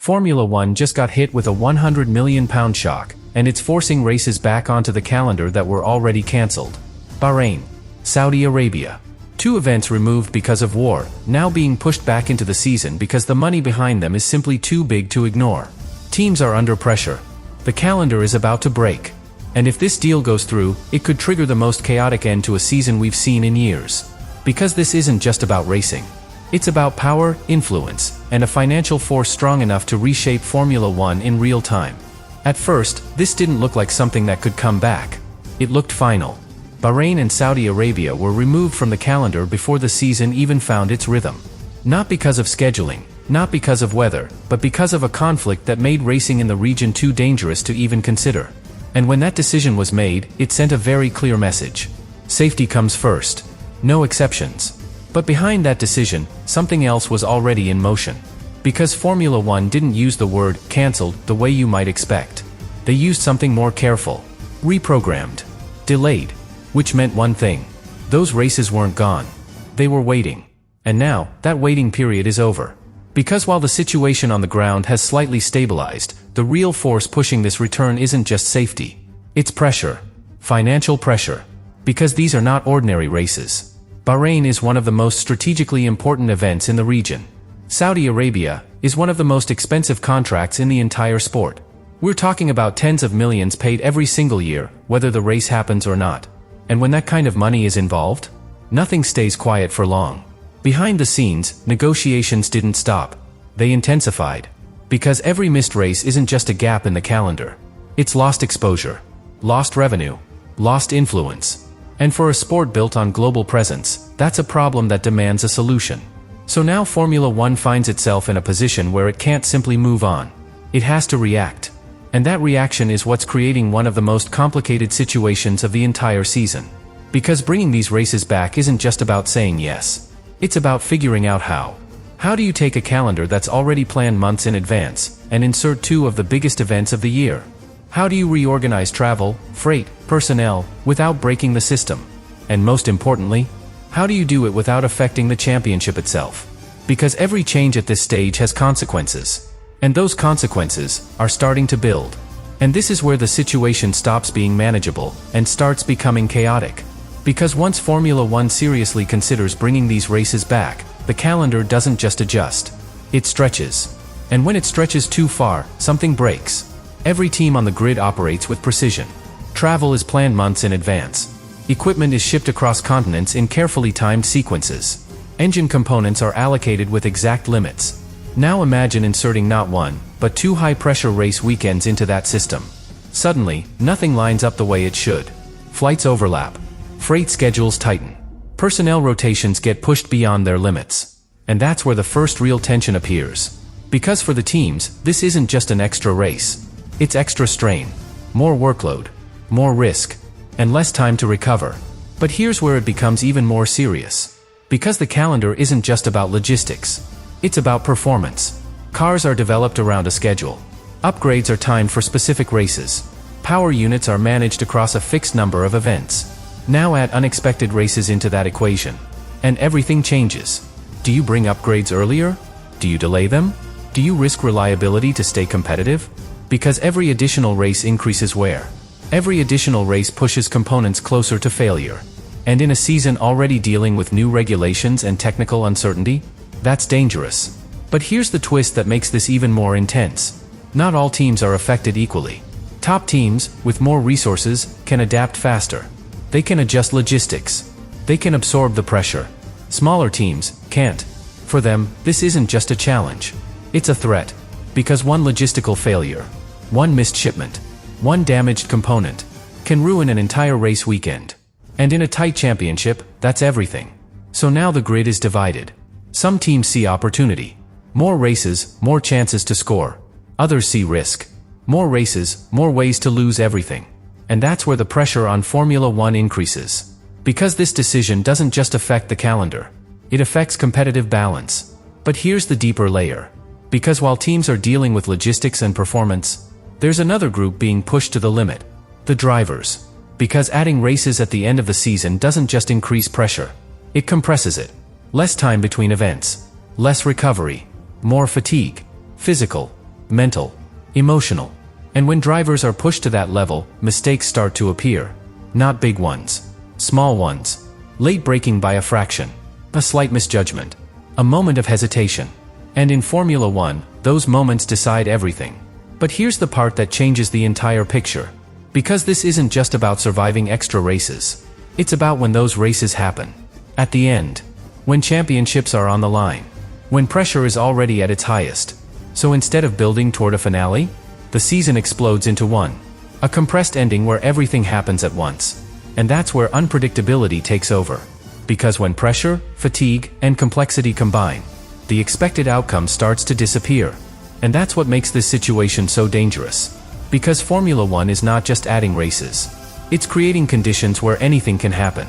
Formula One just got hit with a £100 million shock, and it's forcing races back onto the calendar that were already cancelled. Bahrain, Saudi Arabia. 2 events removed because of war, now being pushed back into the season because the money behind them is simply too big to ignore. Teams are under pressure. The calendar is about to break. And if this deal goes through, it could trigger the most chaotic end to a season we've seen in years. Because this isn't just about racing. It's about power, influence, and a financial force strong enough to reshape Formula One in real time. At first, this didn't look like something that could come back. It looked final. Bahrain and Saudi Arabia were removed from the calendar before the season even found its rhythm. Not because of scheduling, not because of weather, but because of a conflict that made racing in the region too dangerous to even consider. And when that decision was made, it sent a very clear message. Safety comes first. No exceptions. But behind that decision, something else was already in motion. Because Formula One didn't use the word cancelled the way you might expect. They used something more careful. Reprogrammed. Delayed. Which meant one thing. Those races weren't gone. They were waiting. And now, that waiting period is over. Because while the situation on the ground has slightly stabilized, the real force pushing this return isn't just safety. It's pressure. Financial pressure. Because these are not ordinary races. Bahrain is one of the most strategically important events in the region. Saudi Arabia is one of the most expensive contracts in the entire sport. We're talking about tens of millions paid every single year, whether the race happens or not. And when that kind of money is involved, nothing stays quiet for long. Behind the scenes, negotiations didn't stop. They intensified. Because every missed race isn't just a gap in the calendar. It's lost exposure, lost revenue, lost influence. And for a sport built on global presence, that's a problem that demands a solution. So now Formula One finds itself in a position where it can't simply move on. It has to react. And that reaction is what's creating one of the most complicated situations of the entire season. Because bringing these races back isn't just about saying yes. It's about figuring out how. How do you take a calendar that's already planned months in advance, and insert 2 of the biggest events of the year? How do you reorganize travel, freight, personnel, without breaking the system? And most importantly, how do you do it without affecting the championship itself? Because every change at this stage has consequences. And those consequences are starting to build. And this is where the situation stops being manageable and starts becoming chaotic. Because once Formula One seriously considers bringing these races back, the calendar doesn't just adjust. It stretches. And when it stretches too far, something breaks. Every team on the grid operates with precision. Travel is planned months in advance. Equipment is shipped across continents in carefully timed sequences. Engine components are allocated with exact limits. Now imagine inserting not 1, but 2 high-pressure race weekends into that system. Suddenly, nothing lines up the way it should. Flights overlap. Freight schedules tighten. Personnel rotations get pushed beyond their limits. And that's where the first real tension appears. Because for the teams, this isn't just an extra race. It's extra strain. More workload. More risk. And less time to recover. But here's where it becomes even more serious. Because the calendar isn't just about logistics. It's about performance. Cars are developed around a schedule. Upgrades are timed for specific races. Power units are managed across a fixed number of events. Now add unexpected races into that equation. And everything changes. Do you bring upgrades earlier? Do you delay them? Do you risk reliability to stay competitive? Because every additional race increases wear. Every additional race pushes components closer to failure. And in a season already dealing with new regulations and technical uncertainty, that's dangerous. But here's the twist that makes this even more intense. Not all teams are affected equally. Top teams, with more resources, can adapt faster. They can adjust logistics. They can absorb the pressure. Smaller teams can't. For them, this isn't just a challenge. It's a threat. Because one logistical failure, one missed shipment, one damaged component, can ruin an entire race weekend. And in a tight championship, that's everything. So now the grid is divided. Some teams see opportunity. More races, more chances to score. Others see risk. More races, more ways to lose everything. And that's where the pressure on Formula One increases. Because this decision doesn't just affect the calendar. It affects competitive balance. But here's the deeper layer. Because while teams are dealing with logistics and performance, there's another group being pushed to the limit. The drivers. Because adding races at the end of the season doesn't just increase pressure. It compresses it. Less time between events. Less recovery. More fatigue. Physical. mental, emotional. And when drivers are pushed to that level, mistakes start to appear. Not big ones. Small ones. Late braking by a fraction. A slight misjudgment. A moment of hesitation. And in Formula One, those moments decide everything. But here's the part that changes the entire picture. Because this isn't just about surviving extra races. It's about when those races happen. At the end. When championships are on the line. When pressure is already at its highest. So instead of building toward a finale, the season explodes into one. A compressed ending where everything happens at once. And that's where unpredictability takes over. Because when pressure, fatigue, and complexity combine, the expected outcome starts to disappear. And that's what makes this situation so dangerous. Because Formula One is not just adding races. It's creating conditions where anything can happen.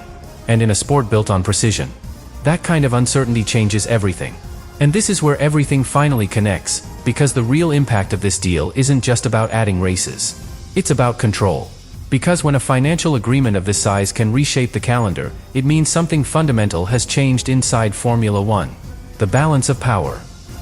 And in a sport built on precision, that kind of uncertainty changes everything. And this is where everything finally connects, because the real impact of this deal isn't just about adding races. It's about control. Because when a financial agreement of this size can reshape the calendar, it means something fundamental has changed inside Formula One. The balance of power.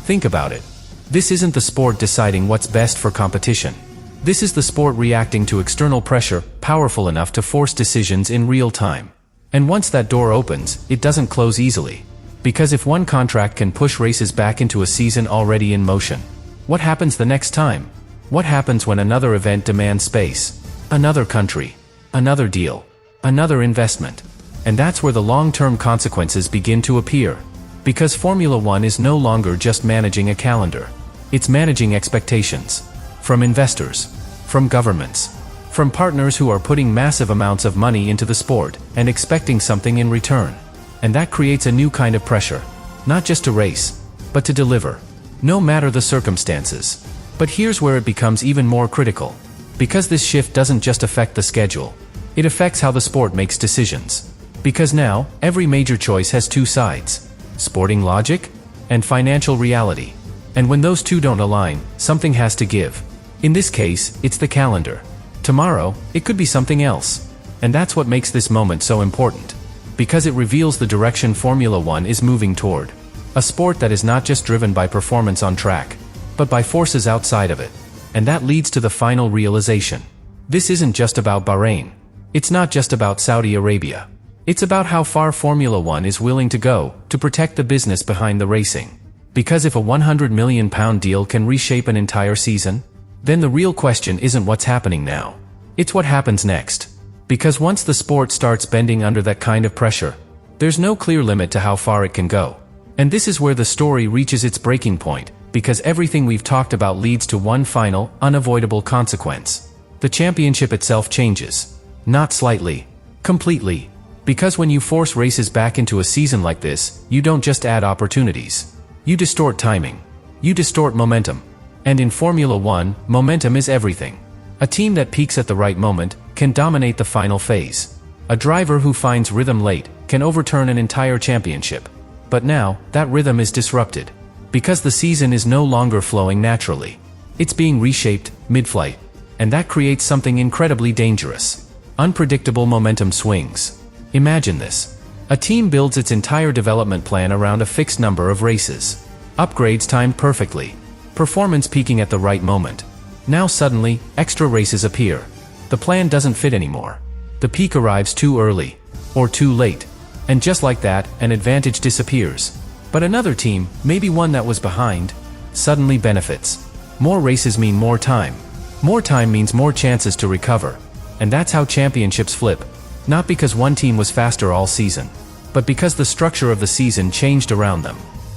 Think about it. This isn't the sport deciding what's best for competition. This is the sport reacting to external pressure, powerful enough to force decisions in real time. And once that door opens, it doesn't close easily. Because if one contract can push races back into a season already in motion, what happens the next time? What happens when another event demands space? Another country? Another deal? Another investment? And that's where the long-term consequences begin to appear. Because Formula One is no longer just managing a calendar. It's managing expectations. From investors. From governments. From partners who are putting massive amounts of money into the sport and expecting something in return. And that creates a new kind of pressure. Not just to race, but to deliver. No matter the circumstances. But here's where it becomes even more critical. Because this shift doesn't just affect the schedule. It affects how the sport makes decisions. Because now, every major choice has two sides. Sporting logic and financial reality. And when those two don't align, something has to give. In this case, it's the calendar. Tomorrow, it could be something else. And that's what makes this moment so important. Because it reveals the direction Formula One is moving toward. A sport that is not just driven by performance on track, but by forces outside of it. And that leads to the final realization. This isn't just about Bahrain. It's not just about Saudi Arabia. It's about how far Formula One is willing to go to protect the business behind the racing. Because if a £100 million deal can reshape an entire season, then the real question isn't what's happening now. It's what happens next. Because once the sport starts bending under that kind of pressure, there's no clear limit to how far it can go. And this is where the story reaches its breaking point, because everything we've talked about leads to one final, unavoidable consequence. The championship itself changes. Not slightly. Completely. Because when you force races back into a season like this, you don't just add opportunities. You distort timing. You distort momentum. And in Formula One, momentum is everything. A team that peaks at the right moment can dominate the final phase. A driver who finds rhythm late can overturn an entire championship. But now, that rhythm is disrupted. Because the season is no longer flowing naturally. It's being reshaped mid-flight. And that creates something incredibly dangerous. Unpredictable momentum swings. Imagine this. A team builds its entire development plan around a fixed number of races. Upgrades timed perfectly. Performance peaking at the right moment. Now suddenly, extra races appear. The plan doesn't fit anymore. The peak arrives too early. Or too late. And just like that, an advantage disappears. But another team, maybe one that was behind, suddenly benefits. More races mean more time. More time means more chances to recover. And that's how championships flip. Not because one team was faster all season, but because the structure of the season changed around them.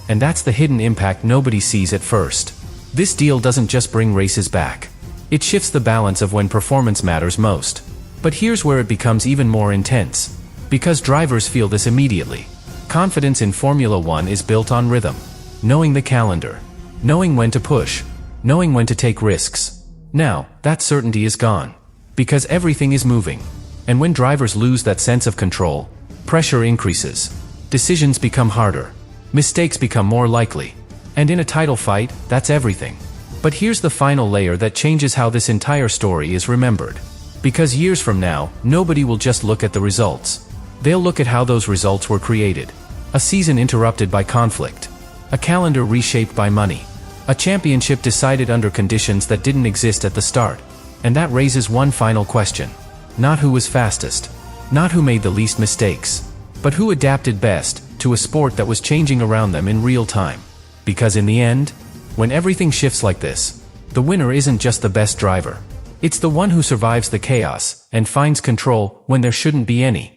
And that's the hidden impact nobody sees at first. This deal doesn't just bring races back. It shifts the balance of when performance matters most. But here's where it becomes even more intense. Because drivers feel this immediately. Confidence in Formula One is built on rhythm. Knowing the calendar. Knowing when to push. Knowing when to take risks. Now, that certainty is gone. Because everything is moving. And when drivers lose that sense of control, pressure increases. Decisions become harder. Mistakes become more likely. And in a title fight, that's everything. But here's the final layer that changes how this entire story is remembered. Because years from now, nobody will just look at the results. They'll look at how those results were created. A season interrupted by conflict. A calendar reshaped by money. A championship decided under conditions that didn't exist at the start. And that raises one final question. Not who was fastest. Not who made the least mistakes. But who adapted best to a sport that was changing around them in real time. Because in the end, when everything shifts like this, the winner isn't just the best driver. It's the one who survives the chaos and finds control when there shouldn't be any.